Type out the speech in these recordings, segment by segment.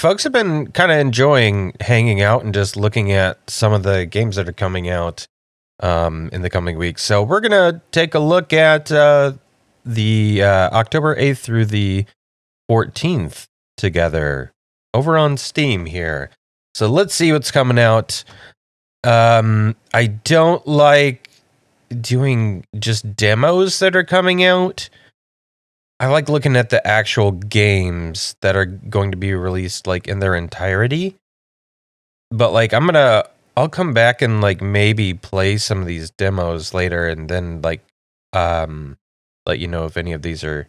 folks have been kind of enjoying hanging out and just looking at some of the games that are coming out in the coming weeks. So we're going to take a look at the October 8th through the 14th together over on Steam here. So let's see what's coming out. I don't like doing just demos that are coming out. I like looking at the actual games that are going to be released like in their entirety. But like I'll come back and like maybe play some of these demos later and then like let you know if any of these are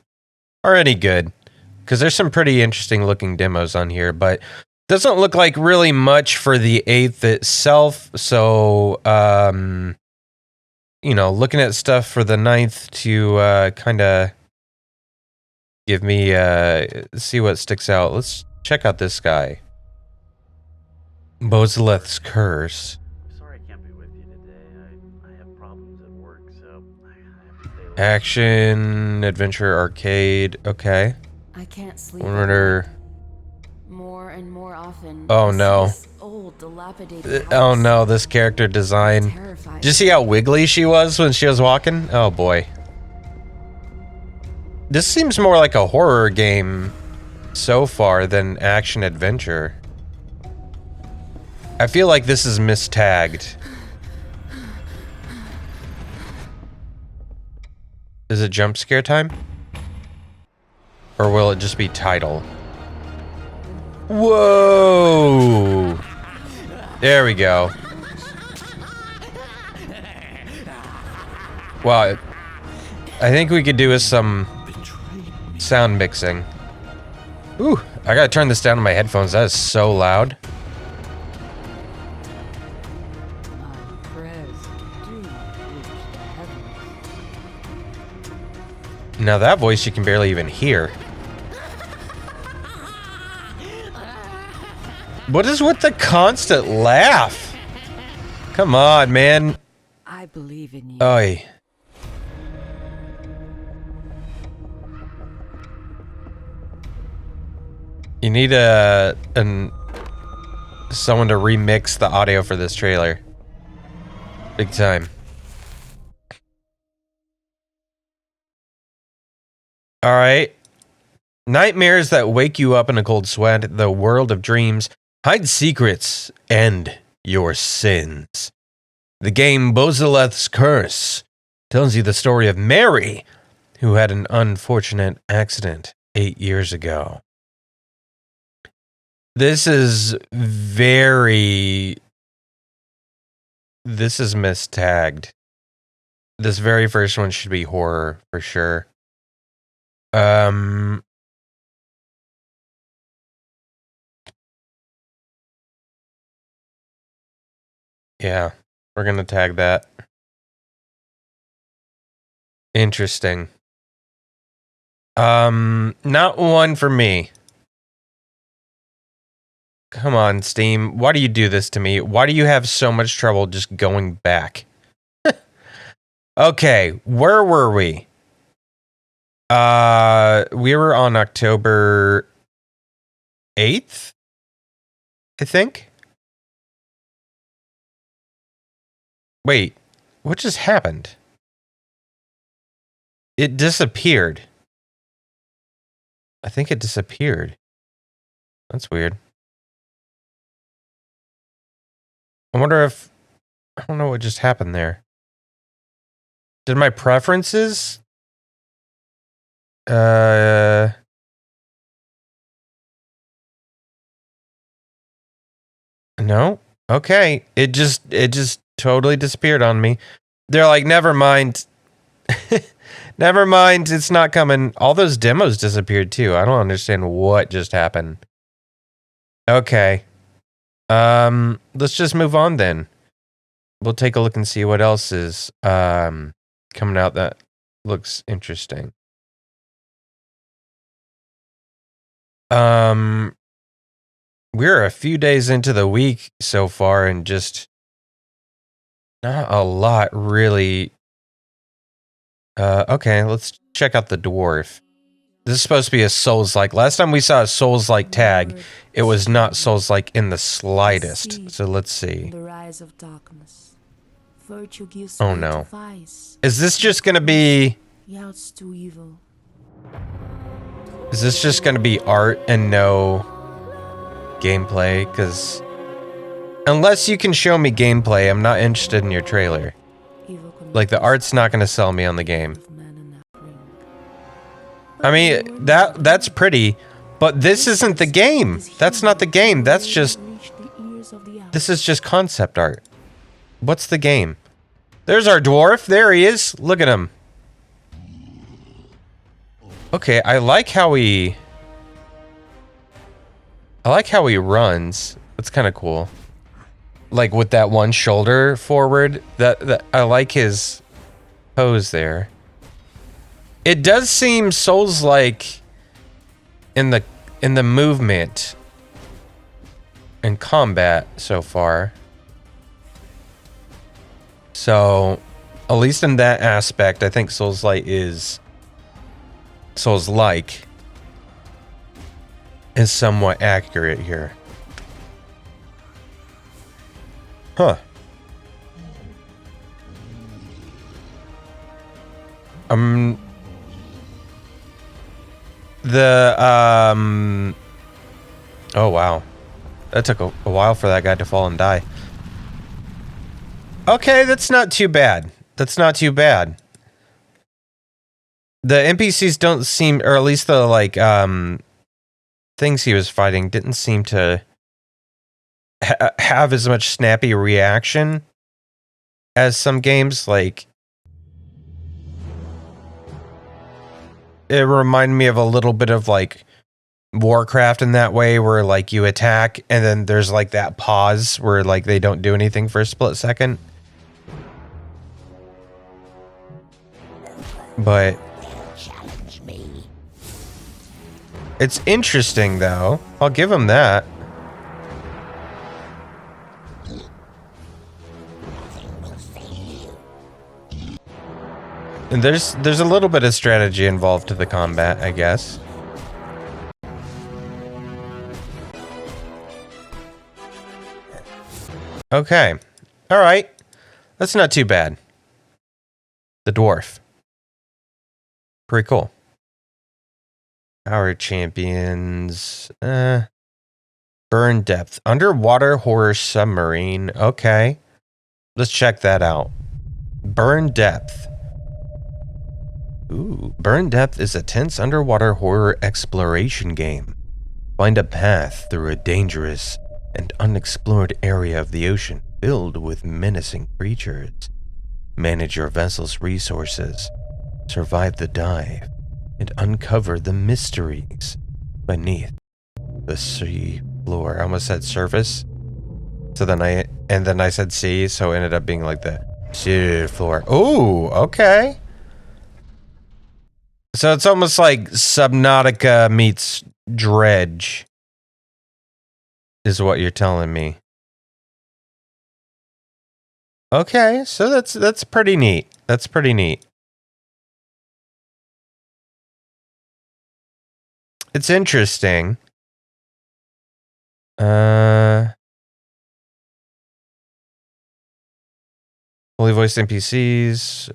any good. Because there's some pretty interesting looking demos on here, but doesn't look like really much for the 8th itself. So looking at stuff for the 9th to kind of give me, see what sticks out. Let's check out this guy. Bozaleth's Curse. I'm sorry I can't be with you today. I have problems at work, so I have to stay late. Action, adventure, arcade. Okay. I can't sleep. Wonder. More and more often. Oh no. This old, dilapidated house. Oh no, this character design. Terrifying. Did you see how wiggly she was when she was walking? Oh boy. This seems more like a horror game so far than action adventure. I feel like this is mistagged. Is it jump scare time? Or will it just be title? Whoa! There we go. Wow. I think we could do with some sound mixing. Ooh, I gotta turn this down on my headphones. That is so loud. My prayers do reach the heavens. Now that voice you can barely even hear. What is with the constant laugh? Come on, man. I believe in you. Oy. You need someone to remix the audio for this trailer. Big time. All right. Nightmares that wake you up in a cold sweat, the world of dreams, hide secrets, and your sins. The game Bozaleth's Curse tells you the story of Mary, who had an unfortunate accident 8 years ago. This is mistagged. This very first one should be horror for sure. Yeah, we're gonna tag that. Interesting. Not one for me. Come on, Steam. Why do you do this to me? Why do you have so much trouble just going back? Okay, where were we? We were on October 8th, I think. Wait, what just happened? It disappeared. I think it disappeared. That's weird. I wonder if... I don't know what just happened there. Did my preferences... No? Okay. It just totally disappeared on me. They're like, never mind. Never mind, it's not coming. All those demos disappeared too. I don't understand what just happened. Okay. Let's just move on then. We'll take a look and see what else is coming out that looks interesting. We're a few days into the week so far and just not a lot really. Okay, let's check out the dwarf. This is supposed to be a Souls-like. Last time we saw a Souls-like tag, it was not Souls-like in the slightest. So let's see. The rise of darkness. Virtue gives Oh way no. to vice. Is this just gonna be... Yields to evil. Is this just gonna be art and no gameplay? Because unless you can show me gameplay, I'm not interested in your trailer. Evil Like, the art's not gonna sell me on the game. of man and ring. I mean, that's pretty, but this isn't the game. That's not the game. That's just... Reach the ears of the This is just concept art. What's the game? There's our dwarf. There he is. Look at him. Okay, I like how he runs. That's kind of cool. Like with that one shoulder forward. That I like his pose there. It does seem Souls-like in the movement and combat so far. So, at least in that aspect, I think Souls-like is somewhat accurate here. Huh. Oh wow. That took a while for that guy to fall and die. Okay, that's not too bad. That's not too bad. The NPCs don't seem, or at least the like things he was fighting didn't seem to have as much snappy reaction as some games. Like, it reminded me of a little bit of like Warcraft in that way, where like you attack and then there's like that pause where like they don't do anything for a split second. But it's interesting though. I'll give him that. And there's a little bit of strategy involved to the combat, I guess. Okay. All right. That's not too bad. The dwarf. Pretty cool. Our champions. Burn depth. Underwater horror submarine. Okay. Let's check that out. Burn depth. Ooh. Burn depth is a tense underwater horror exploration game. Find a path through a dangerous and unexplored area of the ocean filled with menacing creatures. Manage your vessel's resources. Survive the dive and uncover the mysteries beneath the sea floor. I almost said surface. So then I said sea, so it ended up being like the sea floor. Ooh, okay. So it's almost like Subnautica meets Dredge, is what you're telling me. Okay, so that's pretty neat. That's pretty neat. It's interesting. Fully voiced NPCs,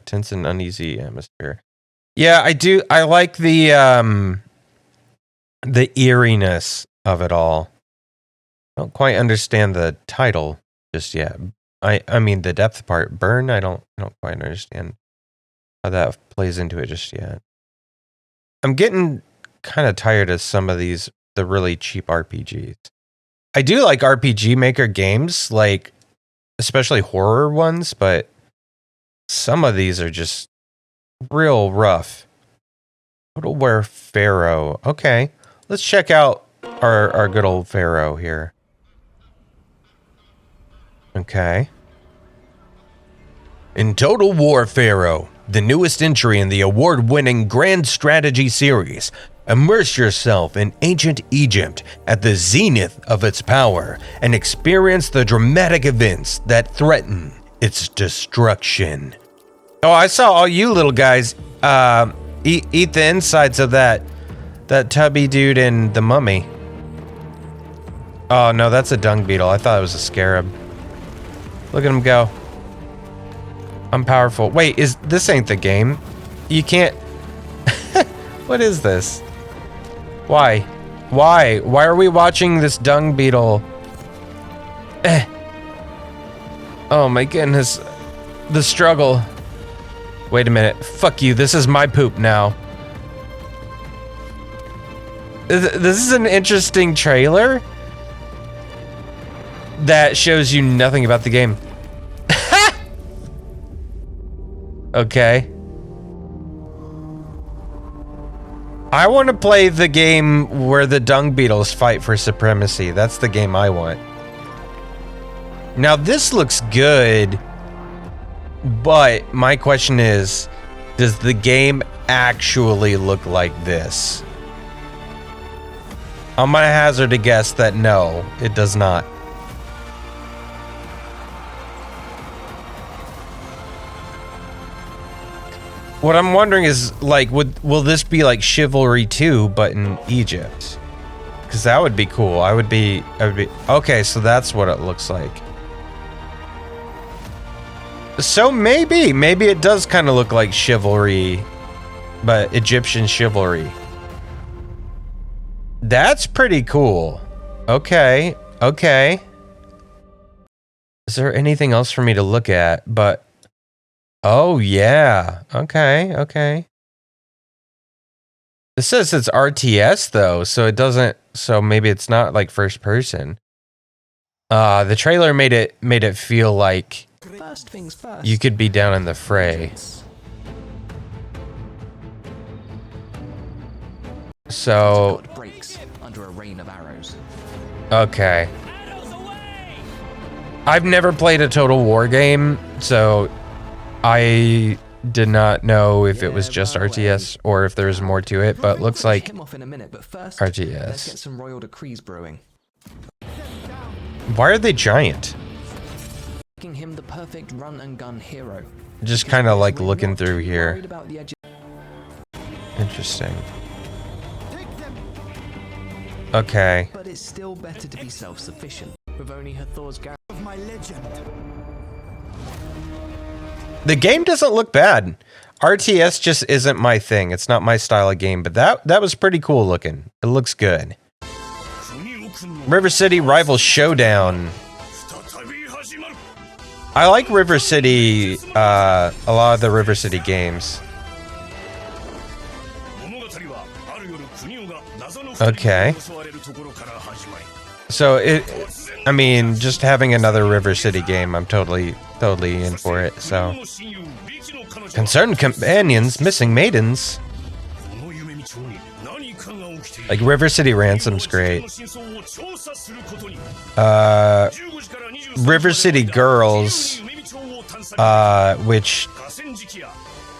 tense and uneasy atmosphere. Yeah, I do. I like the eeriness of it all. I don't quite understand the title just yet. I mean the depth part, burn. I don't quite understand how that plays into it just yet. I'm getting kind of tired of some of the really cheap RPGs. I do like RPG Maker games, like especially horror ones, but some of these are just real rough. Total War Pharaoh. Okay, let's check out our good old Pharaoh here. Okay. In Total War Pharaoh, the newest entry in the award-winning Grand Strategy series, immerse yourself in ancient Egypt at the zenith of its power and experience the dramatic events that threaten its destruction. Oh, I saw all you little guys Eat the insides of that tubby dude in The Mummy. Oh no, that's a dung beetle. I thought it was a scarab. Look at him go. I'm powerful. Wait, this ain't the game? You can't. What is this? Why? Why are we watching this dung beetle? Oh my goodness. The struggle. Wait a minute. Fuck you. This is my poop now. This is an interesting trailer that shows you nothing about the game. Okay. I want to play the game where the dung beetles fight for supremacy. That's the game I want. Now this looks good, but my question is, does the game actually look like this? I'm gonna hazard a guess that no, it does not. What I'm wondering is, like, will this be like Chivalry 2, but in Egypt? Because that would be cool. I would be. Okay, so that's what it looks like. So maybe it does kind of look like Chivalry, but Egyptian Chivalry. That's pretty cool. Okay. Is there anything else for me to look at? But oh yeah. Okay. This says it's RTS though, so it doesn't. So maybe it's not like first person. The trailer made it feel like First things first. you could be down in the fray. So Breaks under a rain of arrows. okay. I've never played a Total War game, so I did not know if it was just RTS or if there's more to it, but looks like Him off in a minute, but first, let's get RTS. some royal decrees brewing. Why are they giant? Making him the perfect run and gun hero. Just kind of like We're looking not through too here. worried about the edge- Interesting. Okay. But it's still better to be self-sufficient. With only Hathor's garrison. The game doesn't look bad. RTS just isn't my thing. It's not my style of game, but that was pretty cool looking. It looks good. River City Rival Showdown. I like River City, a lot of the River City games. Okay. So I mean, just having another River City game, I'm totally in for it, so. Concerned companions, missing maidens. Like, River City Ransom's great. River City Girls, which...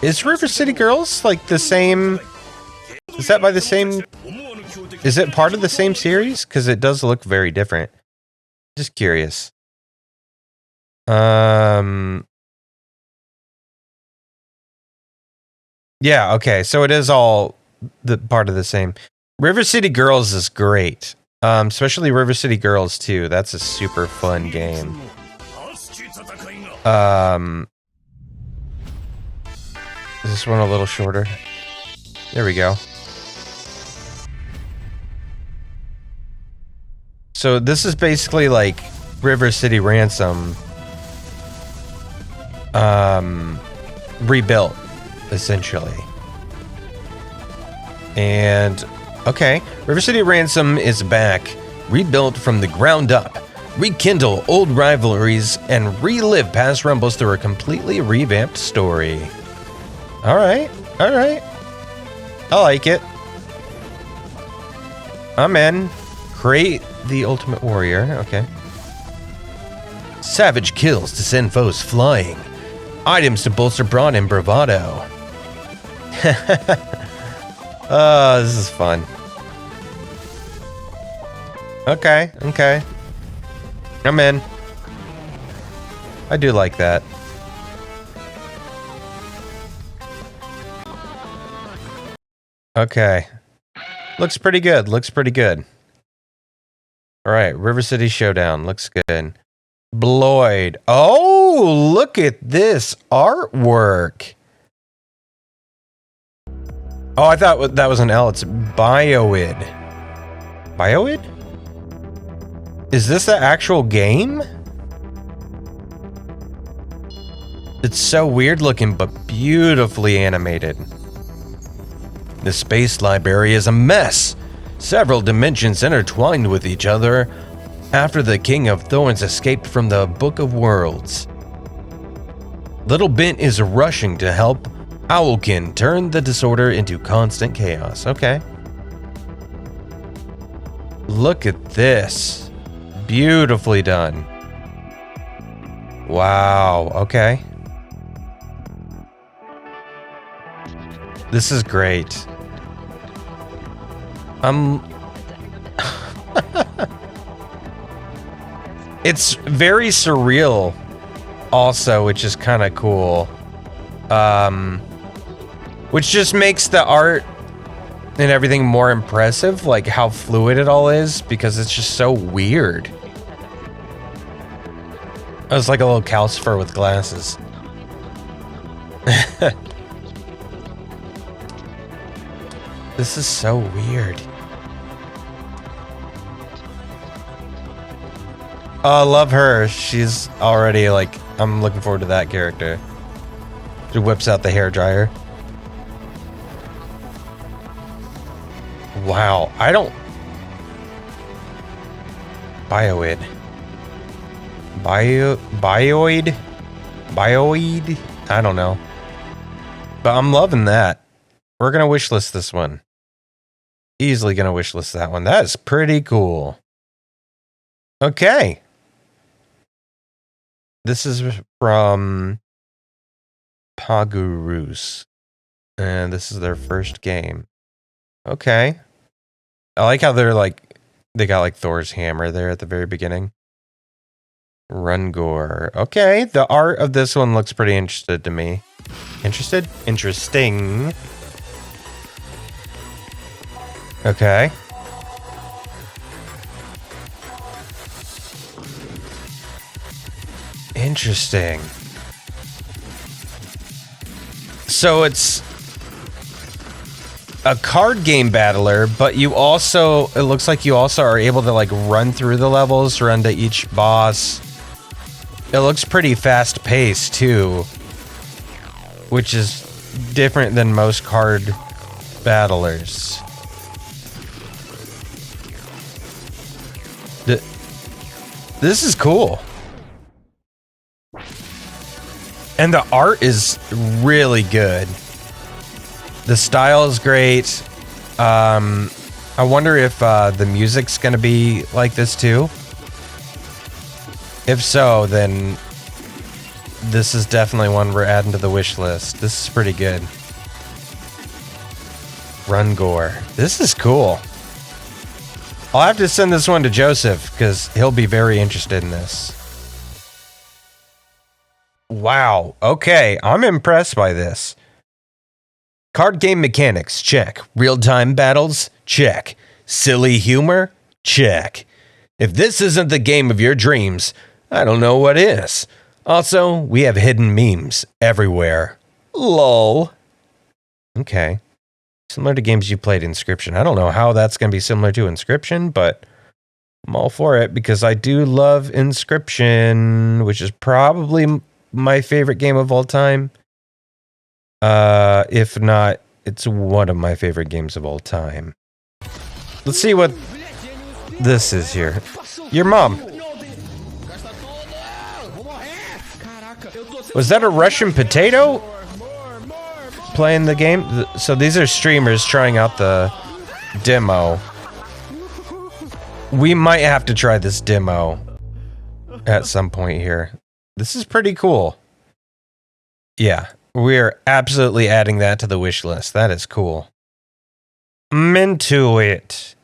Is River City Girls, like, the same... Is that by the same... Is it part of the same series? Because it does look very different. Just curious. Yeah, okay, so it is all the part of the same. River City Girls is great. Especially River City Girls 2. That's a super fun game. Is this one a little shorter? There we go. So this is basically like River City Ransom rebuilt, essentially. And okay, River City Ransom is back, rebuilt from the ground up. Rekindle old rivalries and relive past rumbles through a completely revamped story. All right. I like it. I'm in. Create the Ultimate Warrior. Okay. Savage kills to send foes flying. Items to bolster brawn and bravado. Oh, this is fun. Okay. I'm in. I do like that. Okay. Looks pretty good. Looks pretty good. All right. River City Showdown. Looks good. Bloyd. Oh, look at this artwork. Oh, I thought that was an L. It's Bioid. Bioid? Is this the actual game? It's so weird looking, but beautifully animated. The space library is a mess. Several dimensions intertwined with each other after the King of Thorns escaped from the Book of Worlds. Little Bent is rushing to help Owlkin turn the disorder into constant chaos. Okay. Look at this. Beautifully done. Wow. Okay. This is great. It's very surreal also, which is kind of cool. Which just makes the art and everything more impressive, like how fluid it all is, because it's just so weird. I was like a little calcifer with glasses. This is so weird. Oh, I love her. She's already like, I'm looking forward to that character. She whips out the hairdryer. Wow, I don't... Bioid. Bioid? Bioid? I don't know. But I'm loving that. We're gonna wishlist this one. Easily gonna wishlist that one. That is pretty cool. Okay. This is from Pagurus. And this is their first game. Okay. I like how they're like, they got like Thor's hammer there at the very beginning. Rungor. Okay, the art of this one looks pretty interested to me. Interested? Interesting. Okay. Interesting. So it's a card game battler, but you also, it looks like you also are able to like run through the levels, run to each boss. It looks pretty fast paced too, which is different than most card battlers. This is cool. And the art is really good. The style is great. I wonder if the music's gonna be like this too. If so, then this is definitely one we're adding to the wish list. This is pretty good. Rungor. This is cool. I'll have to send this one to Joseph because he'll be very interested in this. Wow. Okay. I'm impressed by this. Card game mechanics, check. Real-time battles, check. Silly humor, check. If this isn't the game of your dreams, I don't know what is. Also, we have hidden memes everywhere. Lol. Okay. Similar to games you played, Inscription. I don't know how that's going to be similar to Inscription, but I'm all for it because I do love Inscription, which is probably my favorite game of all time. If not, it's one of my favorite games of all time. Let's see what this is here. Your mom. Was that a Russian potato playing the game? So these are streamers trying out the demo. We might have to try this demo at some point here. This is pretty cool. Yeah, we're absolutely adding that to the wish list. That is cool. I'm into it.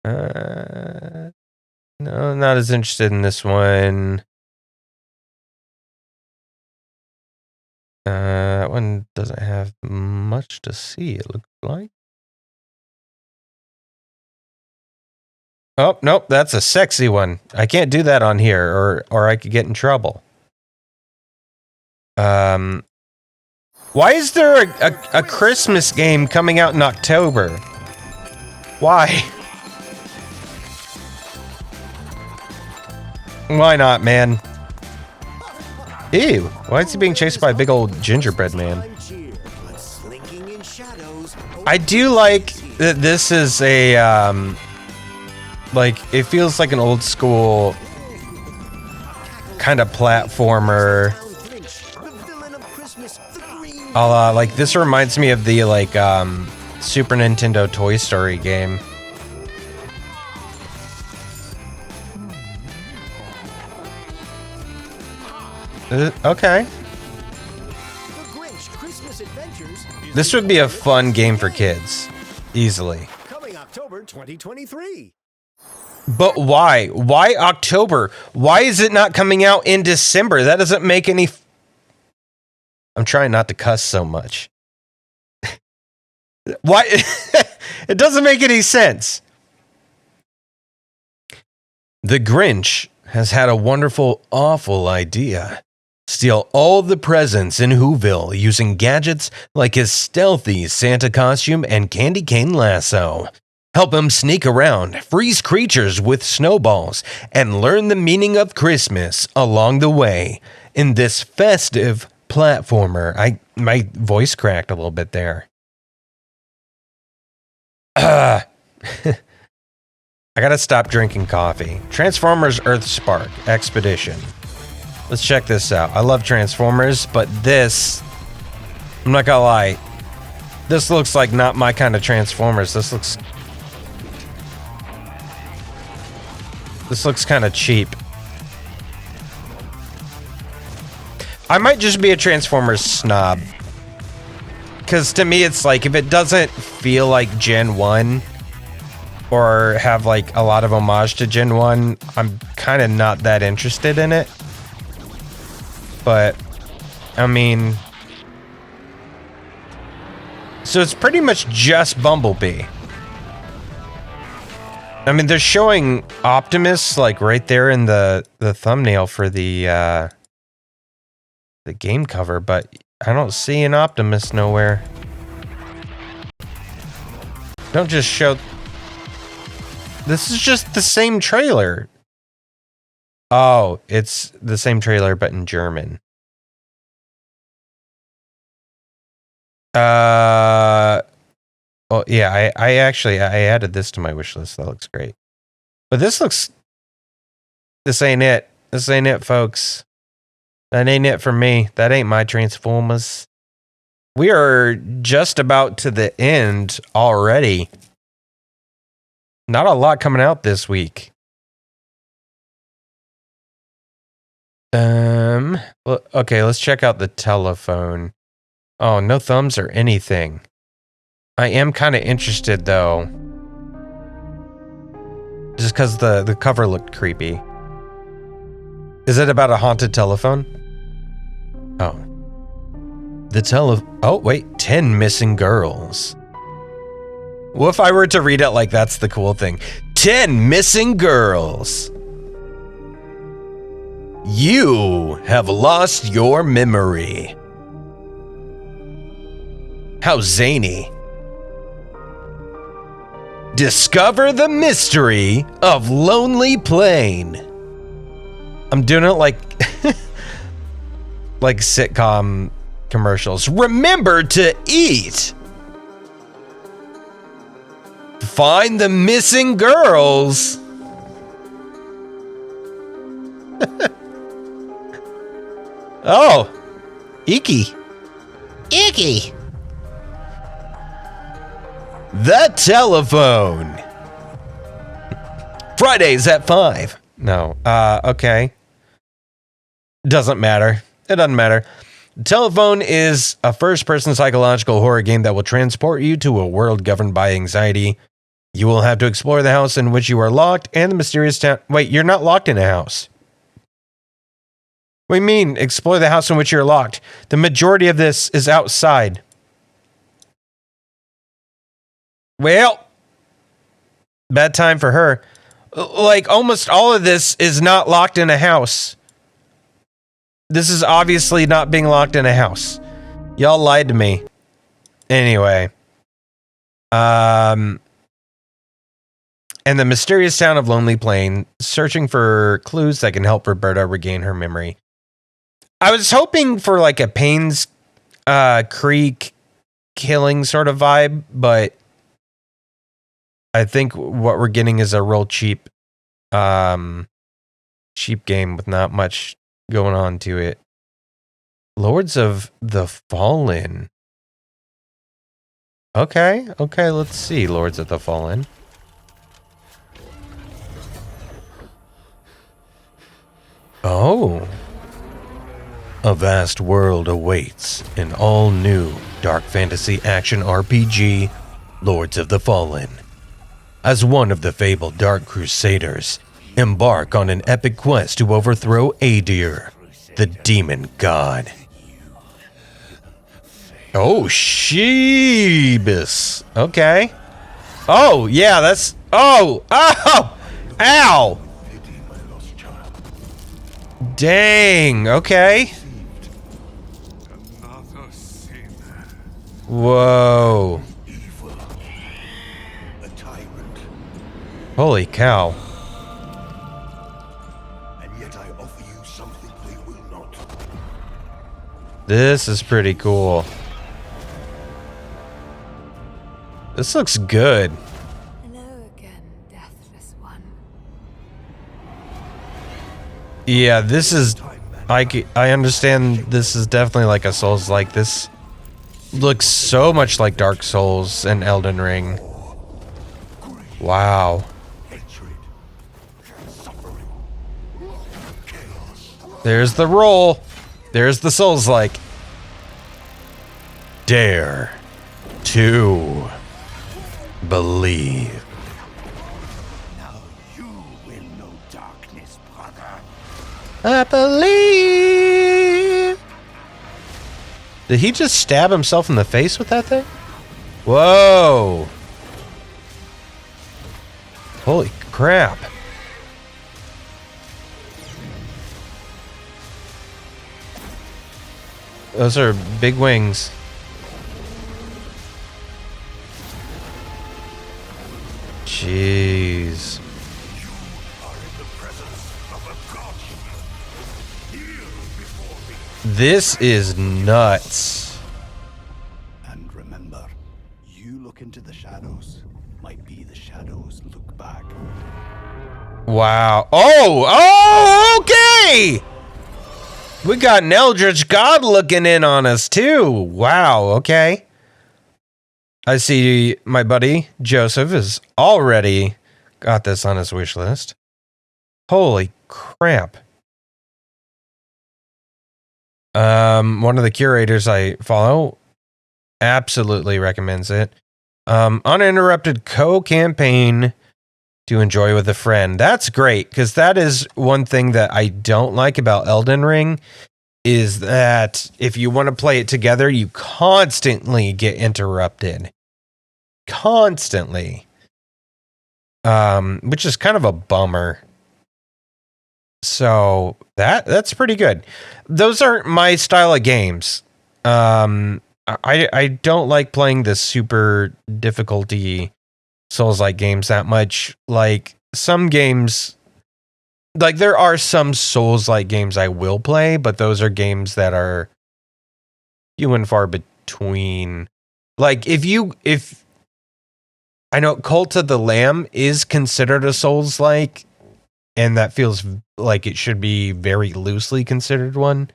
No, not as interested in this one. That one doesn't have much to see, it looks like. Oh, nope, that's a sexy one. I can't do that on here, or I could get in trouble. Why is there a Christmas game coming out in October? Why? Why not, man? Ew, why is he being chased by a big old gingerbread man? I do like that this is a, like, it feels like an old school kind of platformer. Like, this reminds me of the, like, Super Nintendo Toy Story game. Okay. This would be a fun game for kids. Easily. Coming October 2023. But why? Why October? Why is it not coming out in December? That doesn't make any... I'm trying not to cuss so much. Why? It doesn't make any sense. The Grinch has had a wonderful, awful idea. Steal all the presents in Whoville using gadgets like his stealthy Santa costume and candy cane lasso. Help him sneak around, freeze creatures with snowballs, and learn the meaning of Christmas along the way in this festive platformer. My voice cracked a little bit there. I gotta stop drinking coffee. Transformers Earthspark Expedition. Let's check this out. I love Transformers, but this, I'm not gonna lie, this looks like not my kind of Transformers. This looks kind of cheap. I might just be a Transformers snob. Because to me, it's like, if it doesn't feel like Gen 1 or have like a lot of homage to Gen 1, I'm kind of not that interested in it. But, I mean... So it's pretty much just Bumblebee. I mean, they're showing Optimus, like, right there in the thumbnail for the game cover, but I don't see an Optimus nowhere. Don't just show... This is just the same trailer. Oh, it's the same trailer, but in German. Oh yeah, I actually added this to my wish list. That looks great. But this ain't it. This ain't it, folks. That ain't it for me. That ain't my Transformers. We are just about to the end already. Not a lot coming out this week. Well, okay, let's check out the telephone. Oh, no thumbs or anything. I am kind of interested, though. Just because the cover looked creepy. Is it about a haunted telephone? Oh. Oh, wait. 10 missing girls. What if I were to read it like that's the cool thing? 10 missing girls. You have lost your memory. How zany. Discover the mystery of Lonely Plain. I'm doing it like like sitcom commercials. Remember to eat. Find the missing girls. Oh, icky. Icky. The telephone. Fridays at 5. No. Okay. Doesn't matter. It doesn't matter. The Telephone is a first-person psychological horror game that will transport you to a world governed by anxiety. You will have to explore the house in which you are locked and the mysterious town. Wait, you're not locked in a house. What do you mean, explore the house in which you're locked? The majority of this is outside. Well, bad time for her. Like, almost all of this is not locked in a house. This is obviously not being locked in a house. Y'all lied to me. Anyway. And the mysterious town of Lonely Plain, searching for clues that can help Roberta regain her memory. I was hoping for like a Payne's Creek killing sort of vibe, but I think what we're getting is a real cheap game with not much going on to it. Lords of the Fallen. Okay, let's see. Lords of the Fallen. Oh. A vast world awaits an all-new dark fantasy action RPG, Lords of the Fallen. As one of the fabled Dark Crusaders, embark on an epic quest to overthrow Adir, the demon god. Oh, sheebus. Okay. Oh, yeah, that's... Oh! Ow! Dang, okay. Whoa. Holy cow. And yet I offer you something they will not. This is pretty cool. This looks good. Hello again, deathless one. Yeah, this is... I understand this is definitely like a Souls like this. Looks so much like Dark Souls and Elden Ring. Wow. There's the roll. There's the Souls like. Dare to believe. Now you will know darkness, brother. I believe. Did he just stab himself in the face with that thing? Whoa. Holy crap. Those are big wings. Jeez. This is nuts. And remember, you look into the shadows, might be the shadows look back. Wow. Oh, okay. We got an Eldritch God looking in on us too. Wow, okay. I see my buddy Joseph has already got this on his wish list. Holy crap. One of the curators I follow absolutely recommends it. Uninterrupted co-campaign to enjoy with a friend. That's great, because that is one thing that I don't like about Elden Ring, is that if you want to play it together, you constantly get interrupted. Constantly. Which is kind of a bummer. So that's pretty good. Those aren't my style of games. I don't like playing the super difficulty Souls-like games that much. Like some games, like there are some Souls-like games I will play, but those are games that are few and far between. Like if I know Cult of the Lamb is considered a Souls-like, and that feels like it should be very loosely considered one.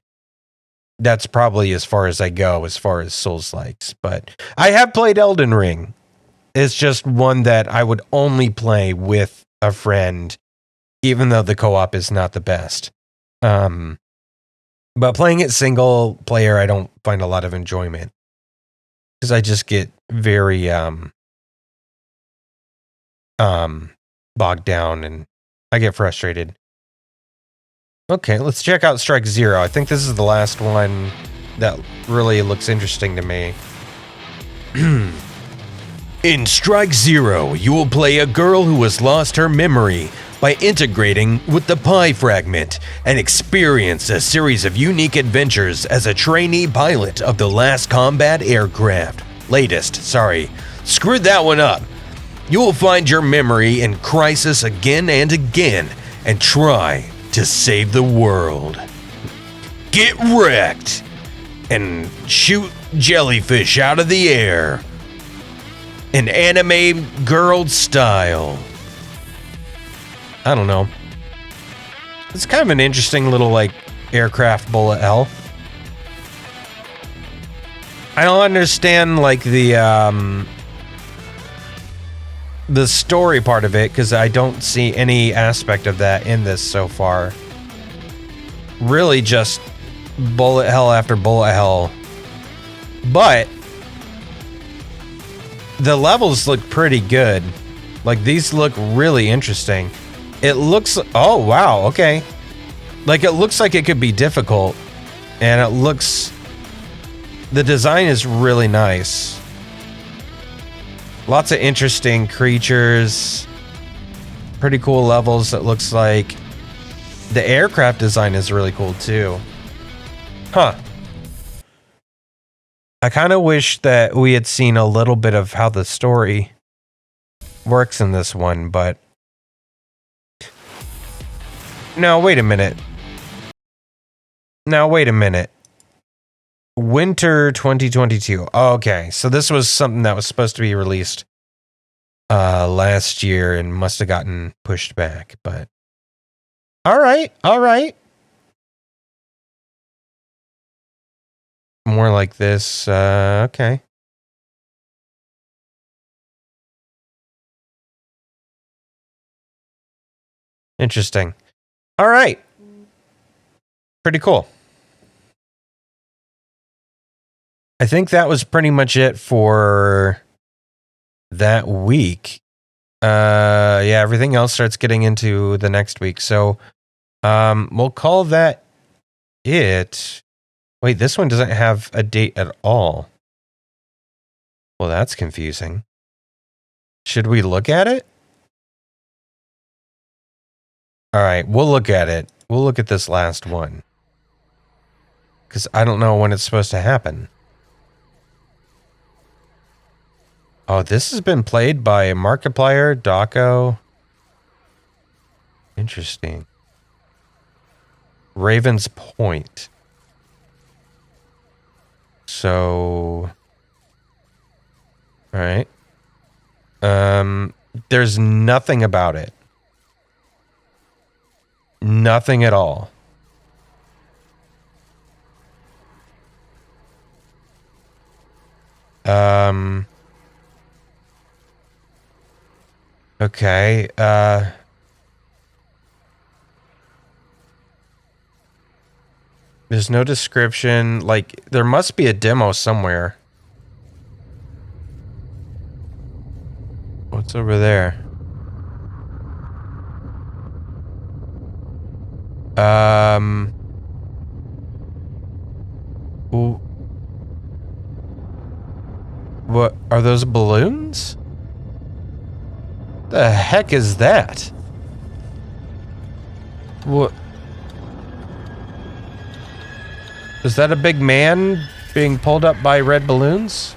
That's probably as far as I go as far as Souls-likes. But I have played Elden Ring. It's just one that I would only play with a friend, even though the co-op is not the best. But playing it single player, I don't find a lot of enjoyment, because I just get very bogged down and I get frustrated. Okay, let's check out Strike Zero. I think this is the last one that really looks interesting to me. In Strike Zero, you will play a girl who has lost her memory, by integrating with the Pi Fragment and experience a series of unique adventures as a trainee pilot of the last combat aircraft. Screwed that one up. You will find your memory in crisis again and again and try to save the world. Get wrecked and shoot jellyfish out of the air in anime girl style. I don't know. It's kind of an interesting little like aircraft bullet hell. I don't understand like the story part of it because I don't see any aspect of that in this so far. Really just bullet hell after bullet hell. But the levels look pretty good. Like these look really interesting. It looks, oh wow, okay. Like it looks like it could be difficult. And it looks, the design is really nice. Lots of interesting creatures. Pretty cool levels, it looks like. The aircraft design is really cool too. Huh. I kind of wish that we had seen a little bit of how the story works in this one, but... Now, wait a minute. Winter 2022. Oh, okay, so this was something that was supposed to be released last year and must have gotten pushed back, but... All right. More like this. Okay. Interesting. All right. Pretty cool. I think that was pretty much it for that week. Yeah, everything else starts getting into the next week. So, we'll call that it. Wait, this one doesn't have a date at all. Well, that's confusing. Should we look at it? All right, we'll look at it. We'll look at this last one. Because I don't know when it's supposed to happen. Oh, this has been played by Markiplier, Daco. Interesting. Raven's Point. So, all right. There's nothing about it. Nothing at all. Okay. There's no description. Like, there must be a demo somewhere. What's over there? What are those balloons? The heck is that? What? Is that a big man being pulled up by red balloons?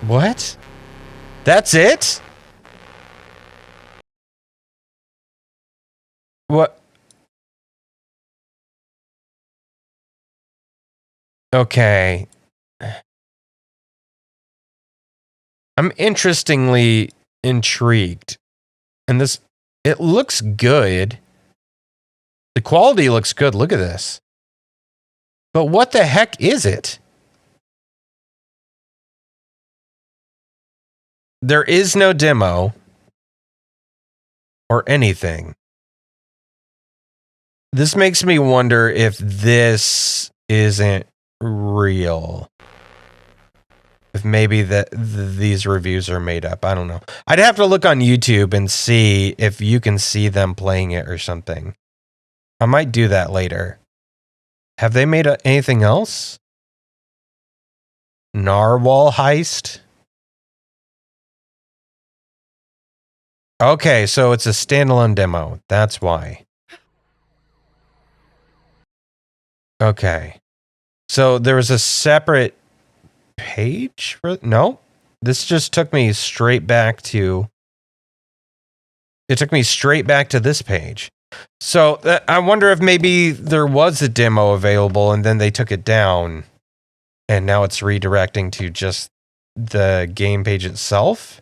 What? That's it? What? Okay. I'm interestingly intrigued. And this, it looks good. The quality looks good. Look at this. But what the heck is it? There is no demo or anything. This makes me wonder if this isn't real. If maybe these reviews are made up. I don't know. I'd have to look on YouTube and see if you can see them playing it or something. I might do that later. Have they made anything else? Narwhal Heist? Okay, so it's a standalone demo. That's why. Okay. So there was a separate page for... No. This just took me straight back to... It took me straight back to this page. So I wonder if maybe there was a demo available and then they took it down and now it's redirecting to just the game page itself.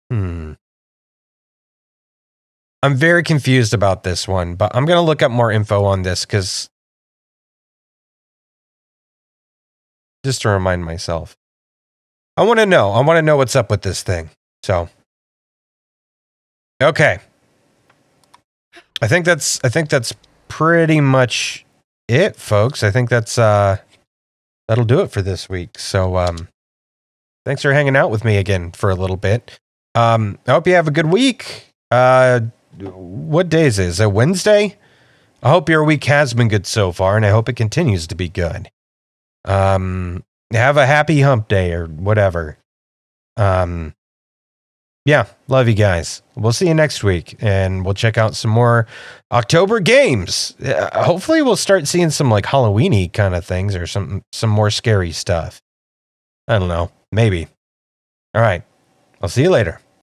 I'm very confused about this one, but I'm going to look up more info on this because just to remind myself. I want to know. I want to know what's up with this thing. So, okay. I think that's pretty much it, folks. I think that's that'll do it for this week. So, thanks for hanging out with me again for a little bit. I hope you have a good week. What day is it? Is it Wednesday? I hope your week has been good so far, and I hope it continues to be good. Have a happy hump day or whatever. Yeah, love you guys. We'll see you next week, and we'll check out some more October games. Hopefully we'll start seeing some like Halloween-y kind of things or some more scary stuff. I don't know. Maybe. All right. I'll see you later.